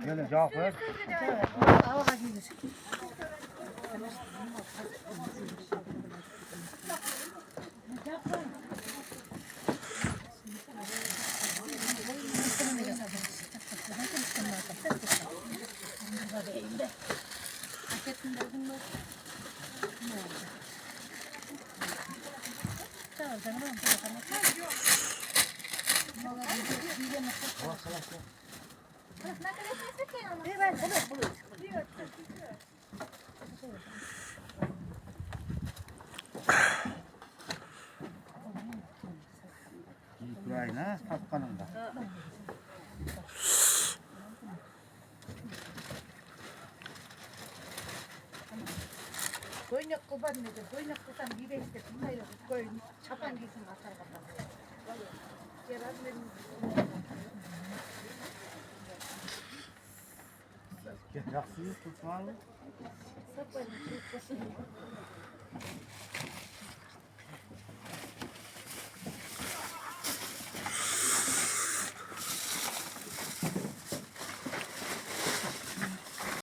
Gelin cevap ver. Hava gelir. Ukrayna tapkanında. Koynak koban nedir? Koynak kosan bir beşte bunları koyun. Çapan gitsin atar bakalım. Yaran benim. Yaxşı tutmalı. Sapayın.